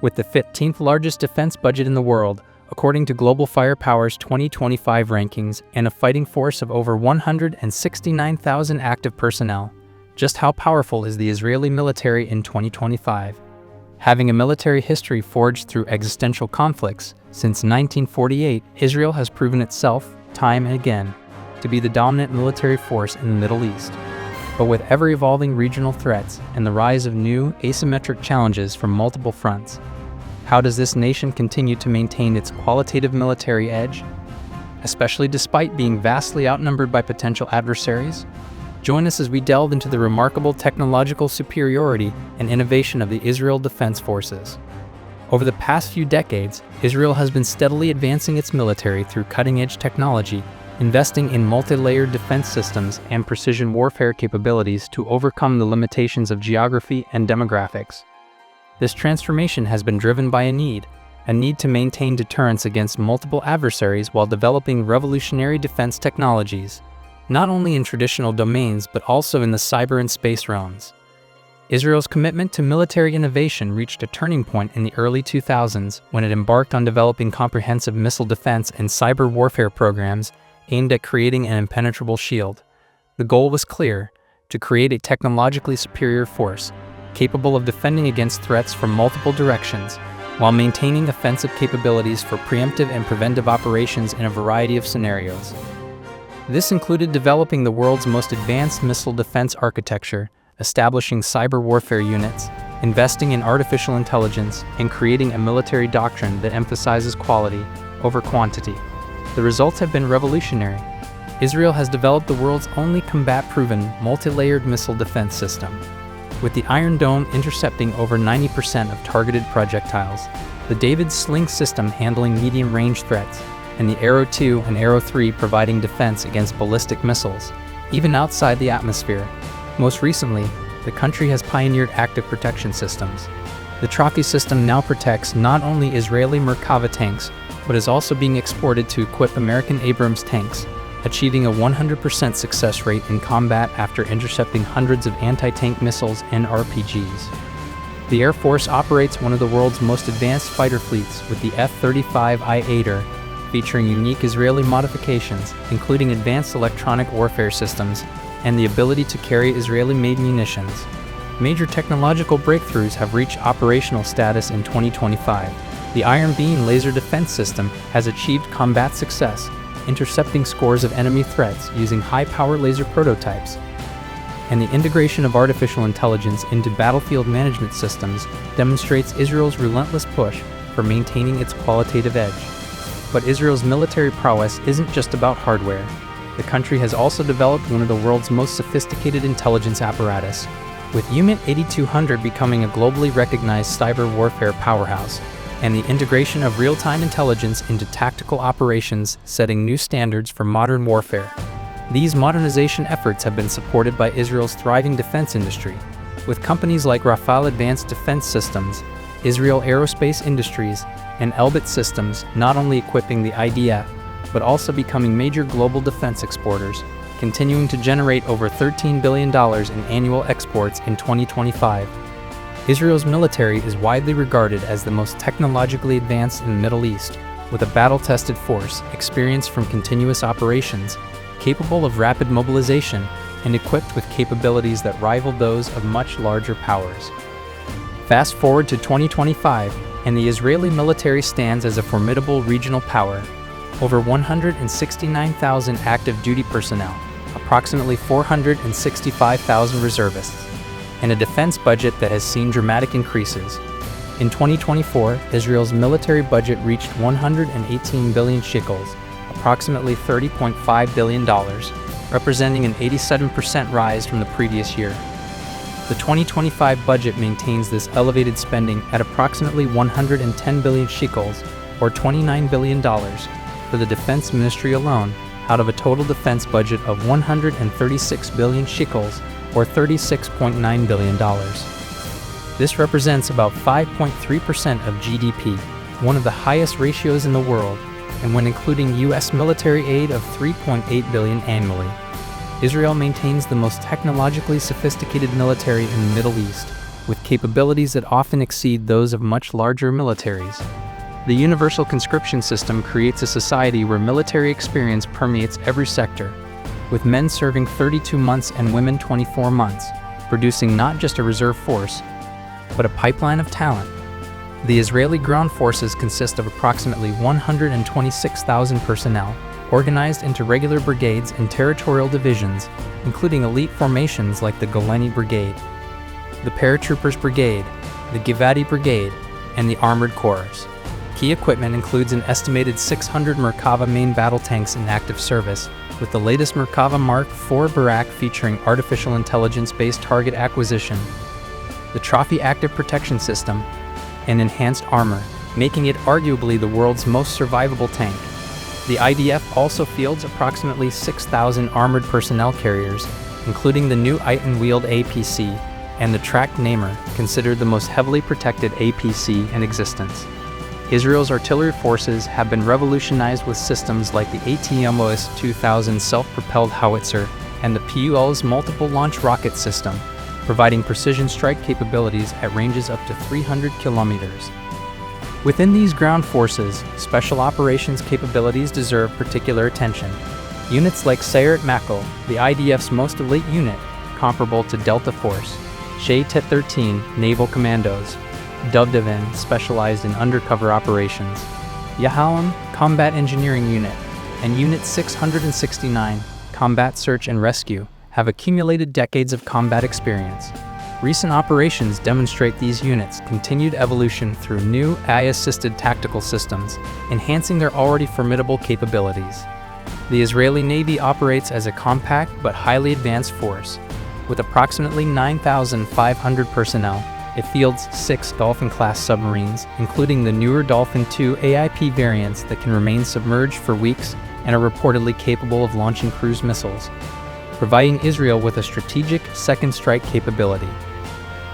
With the 15th largest defense budget in the world, according to Global Firepower's 2025 rankings, and a fighting force of over 169,000 active personnel. Just how powerful is the Israeli military in 2025? Having a military history forged through existential conflicts, since 1948, Israel has proven itself, time and again, to be the dominant military force in the Middle East. But with ever-evolving regional threats and the rise of new, asymmetric challenges from multiple fronts, how does this nation continue to maintain its qualitative military edge, especially despite being vastly outnumbered by potential adversaries? Join us as we delve into the remarkable technological superiority and innovation of the Israel Defense Forces. Over the past few decades, Israel has been steadily advancing its military through cutting-edge technology, investing in multi-layered defense systems and precision warfare capabilities to overcome the limitations of geography and demographics. This transformation has been driven by a need to maintain deterrence against multiple adversaries while developing revolutionary defense technologies, not only in traditional domains but also in the cyber and space realms. Israel's commitment to military innovation reached a turning point in the early 2000s when it embarked on developing comprehensive missile defense and cyber warfare programs aimed at creating an impenetrable shield. The goal was clear: to create a technologically superior force, capable of defending against threats from multiple directions, while maintaining offensive capabilities for preemptive and preventive operations in a variety of scenarios. This included developing the world's most advanced missile defense architecture, establishing cyber warfare units, investing in artificial intelligence, and creating a military doctrine that emphasizes quality over quantity. The results have been revolutionary. Israel has developed the world's only combat-proven, multi-layered missile defense system. With the Iron Dome intercepting over 90% of targeted projectiles, the David's Sling system handling medium-range threats, and the Arrow 2 and Arrow 3 providing defense against ballistic missiles, even outside the atmosphere. Most recently, the country has pioneered active protection systems. The Trophy system now protects not only Israeli Merkava tanks, but is also being exported to equip American Abrams tanks, achieving a 100% success rate in combat after intercepting hundreds of anti-tank missiles and RPGs. The Air Force operates one of the world's most advanced fighter fleets with the F-35I Adir, featuring unique Israeli modifications, including advanced electronic warfare systems and the ability to carry Israeli-made munitions. Major technological breakthroughs have reached operational status in 2025. The Iron Beam laser defense system has achieved combat success, intercepting scores of enemy threats using high-power laser prototypes. And the integration of artificial intelligence into battlefield management systems demonstrates Israel's relentless push for maintaining its qualitative edge. But Israel's military prowess isn't just about hardware. The country has also developed one of the world's most sophisticated intelligence apparatus, with Unit 8200 becoming a globally recognized cyber warfare powerhouse, and the integration of real-time intelligence into tactical operations setting new standards for modern warfare. These modernization efforts have been supported by Israel's thriving defense industry, with companies like Rafale Advanced Defense Systems, Israel Aerospace Industries, and Elbit Systems not only equipping the IDF, but also becoming major global defense exporters, continuing to generate over $13 billion in annual exports in 2025. Israel's military is widely regarded as the most technologically advanced in the Middle East, with a battle-tested force experienced from continuous operations, capable of rapid mobilization, and equipped with capabilities that rival those of much larger powers. Fast forward to 2025, and the Israeli military stands as a formidable regional power. Over 169,000 active duty personnel, approximately 465,000 reservists, and a defense budget that has seen dramatic increases. In 2024, Israel's military budget reached 118 billion shekels, approximately $30.5 billion, representing an 87% rise from the previous year. The 2025 budget maintains this elevated spending at approximately 110 billion shekels, or $29 billion, for the Defense Ministry alone, out of a total defense budget of 136 billion shekels, or $36.9 billion. This represents about 5.3% of GDP, one of the highest ratios in the world, and when including U.S. military aid of $3.8 billion annually. Israel maintains the most technologically sophisticated military in the Middle East, with capabilities that often exceed those of much larger militaries. The universal conscription system creates a society where military experience permeates every sector, with men serving 32 months and women 24 months, producing not just a reserve force, but a pipeline of talent. The Israeli ground forces consist of approximately 126,000 personnel, organized into regular brigades and territorial divisions, including elite formations like the Golani Brigade, the Paratroopers Brigade, the Givati Brigade, and the Armored Corps. Key equipment includes an estimated 600 Merkava main battle tanks in active service, with the latest Merkava Mark IV Barak featuring artificial intelligence-based target acquisition, the Trophy Active Protection System, and enhanced armor, making it arguably the world's most survivable tank. The IDF also fields approximately 6,000 armored personnel carriers, including the new Iron-wheeled APC and the tracked Namer, considered the most heavily protected APC in existence. Israel's artillery forces have been revolutionized with systems like the ATMOS 2000 self-propelled howitzer and the PUL's multiple launch rocket system, providing precision strike capabilities at ranges up to 300 kilometers. Within these ground forces, special operations capabilities deserve particular attention. Units like Sayeret Matkal, the IDF's most elite unit, comparable to Delta Force, Shayetet 13 Naval Commandos, Duvdevin, specialized in undercover operations, Yahalem, Combat Engineering Unit, and Unit 669, Combat Search and Rescue, have accumulated decades of combat experience. Recent operations demonstrate these units' continued evolution through new AI-assisted tactical systems, enhancing their already formidable capabilities. The Israeli Navy operates as a compact but highly advanced force. With approximately 9,500 personnel, it fields 6 Dolphin-class submarines, including the newer Dolphin II AIP variants that can remain submerged for weeks and are reportedly capable of launching cruise missiles, providing Israel with a strategic second strike capability.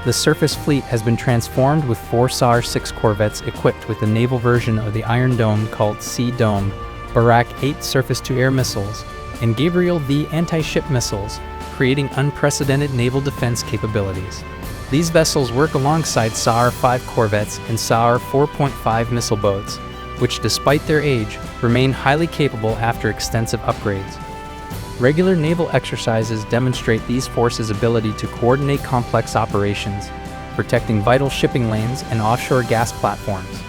The surface fleet has been transformed with 4 SAR 6 corvettes equipped with the naval version of the Iron Dome called Sea Dome, Barak 8 surface-to-air missiles, and Gabriel V anti-ship missiles, creating unprecedented naval defense capabilities. These vessels work alongside SAR 5 corvettes and SAR 4.5 missile boats, which despite their age, remain highly capable after extensive upgrades. Regular naval exercises demonstrate these forces' ability to coordinate complex operations, protecting vital shipping lanes and offshore gas platforms.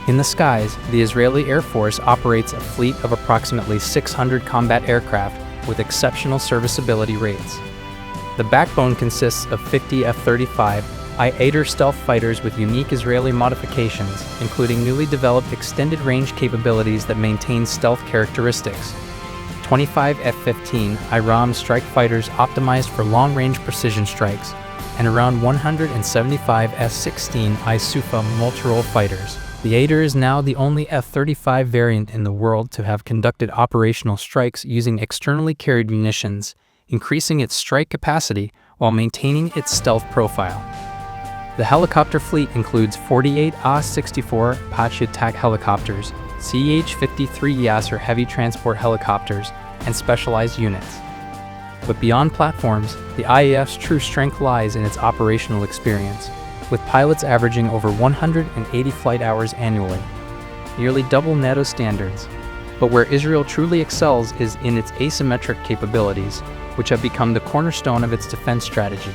In the skies, the Israeli Air Force operates a fleet of approximately 600 combat aircraft with exceptional serviceability rates. The backbone consists of 50 F-35I Adir stealth fighters with unique Israeli modifications, including newly developed extended-range capabilities that maintain stealth characteristics, 25 F-15I Ram strike fighters optimized for long-range precision strikes, and around 175 F-16I Sufa multirole fighters. The Adir is now the only F-35 variant in the world to have conducted operational strikes using externally carried munitions, increasing its strike capacity while maintaining its stealth profile. The helicopter fleet includes 48 A-64 Apache attack helicopters, CH-53 Yasser heavy transport helicopters, and specialized units. But beyond platforms, the IAF's true strength lies in its operational experience, with pilots averaging over 180 flight hours annually, nearly double NATO standards. But where Israel truly excels is in its asymmetric capabilities, which have become the cornerstone of its defense strategy.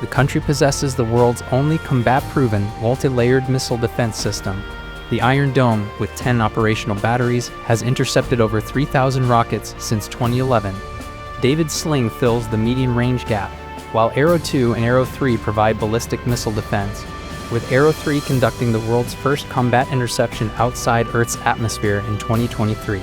The country possesses the world's only combat-proven, multi-layered missile defense system. The Iron Dome, with 10 operational batteries, has intercepted over 3,000 rockets since 2011. David's Sling fills the medium-range gap, while Arrow 2 and Arrow 3 provide ballistic missile defense, with Arrow 3 conducting the world's first combat interception outside Earth's atmosphere in 2023.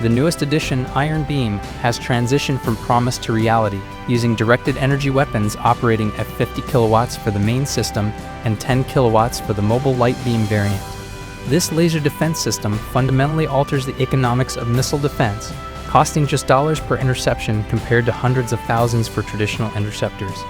The newest edition, Iron Beam, has transitioned from promise to reality, using directed energy weapons operating at 50 kilowatts for the main system and 10 kilowatts for the mobile light beam variant. This laser defense system fundamentally alters the economics of missile defense, costing just dollars per interception compared to hundreds of thousands for traditional interceptors.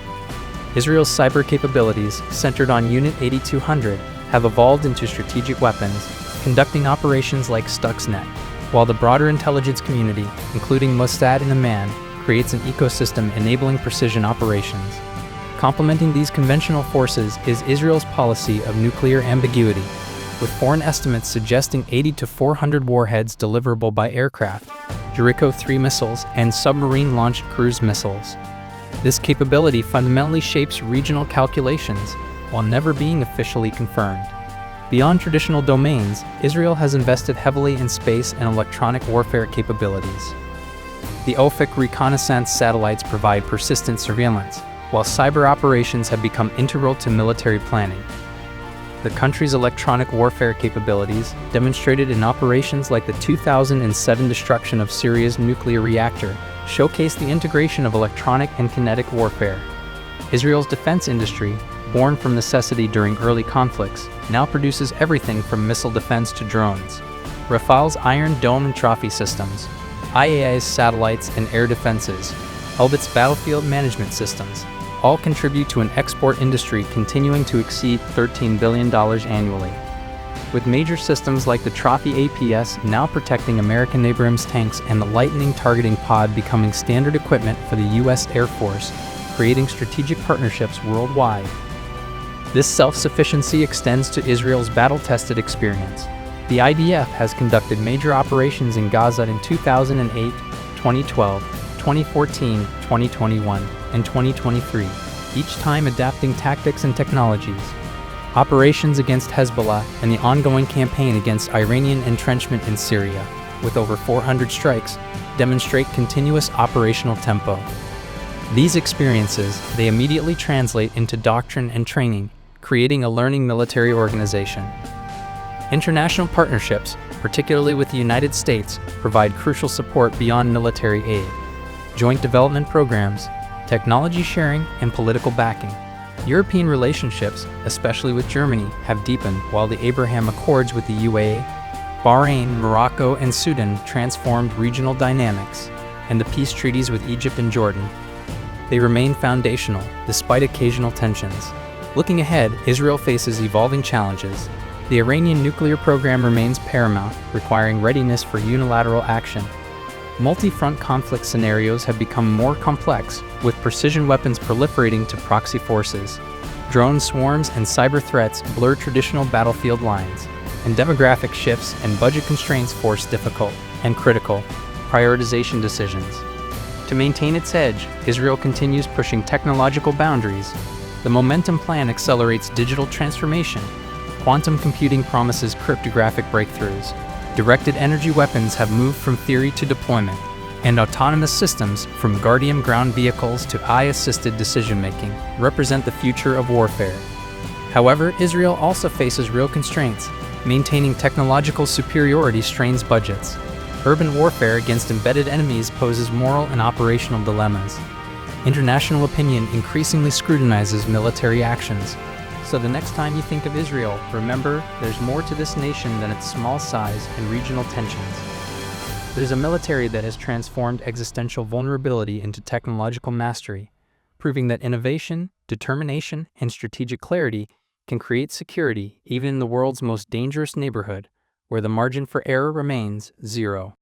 Israel's cyber capabilities, centered on Unit 8200, have evolved into strategic weapons, conducting operations like Stuxnet, while the broader intelligence community, including Mossad and Amman, creates an ecosystem enabling precision operations. Complementing these conventional forces is Israel's policy of nuclear ambiguity, with foreign estimates suggesting 80 to 400 warheads deliverable by aircraft, Jericho-3 missiles, and submarine-launched cruise missiles. This capability fundamentally shapes regional calculations, while never being officially confirmed. Beyond traditional domains, Israel has invested heavily in space and electronic warfare capabilities. The OFIC reconnaissance satellites provide persistent surveillance, while cyber operations have become integral to military planning. The country's electronic warfare capabilities, demonstrated in operations like the 2007 destruction of Syria's nuclear reactor, showcase the integration of electronic and kinetic warfare. Israel's defense industry, born from necessity during early conflicts, now produces everything from missile defense to drones. Rafale's Iron Dome and trophy systems, IAI's satellites and air defenses, Elbit's battlefield management systems, all contribute to an export industry continuing to exceed $13 billion annually. With major systems like the Trophy APS now protecting American Abrams tanks and the Lightning targeting pod becoming standard equipment for the U.S. Air Force, creating strategic partnerships worldwide. This self-sufficiency extends to Israel's battle-tested experience. The IDF has conducted major operations in Gaza in 2008, 2012, 2014, 2021, and 2023, each time adapting tactics and technologies. Operations against Hezbollah and the ongoing campaign against Iranian entrenchment in Syria, with over 400 strikes, demonstrate continuous operational tempo. These experiences, they immediately translate into doctrine and training, creating a learning military organization. International partnerships, particularly with the United States, provide crucial support beyond military aid. Joint development programs, technology sharing, and political backing. European relationships, especially with Germany, have deepened, while the Abraham Accords with the UAE, Bahrain, Morocco, and Sudan transformed regional dynamics, and the peace treaties with Egypt and Jordan. They remain foundational, despite occasional tensions. Looking ahead, Israel faces evolving challenges. The Iranian nuclear program remains paramount, requiring readiness for unilateral action. Multi-front conflict scenarios have become more complex, with precision weapons proliferating to proxy forces. Drone swarms and cyber threats blur traditional battlefield lines, and demographic shifts and budget constraints force difficult and critical prioritization decisions. To maintain its edge, Israel continues pushing technological boundaries. The Momentum Plan accelerates digital transformation. Quantum computing promises cryptographic breakthroughs. Directed energy weapons have moved from theory to deployment, and autonomous systems, from Guardian ground vehicles to AI-assisted decision-making, represent the future of warfare. However, Israel also faces real constraints. Maintaining technological superiority strains budgets. Urban warfare against embedded enemies poses moral and operational dilemmas. International opinion increasingly scrutinizes military actions. So the next time you think of Israel, remember, there's more to this nation than its small size and regional tensions. There's a military that has transformed existential vulnerability into technological mastery, proving that innovation, determination, and strategic clarity can create security even in the world's most dangerous neighborhood, where the margin for error remains zero.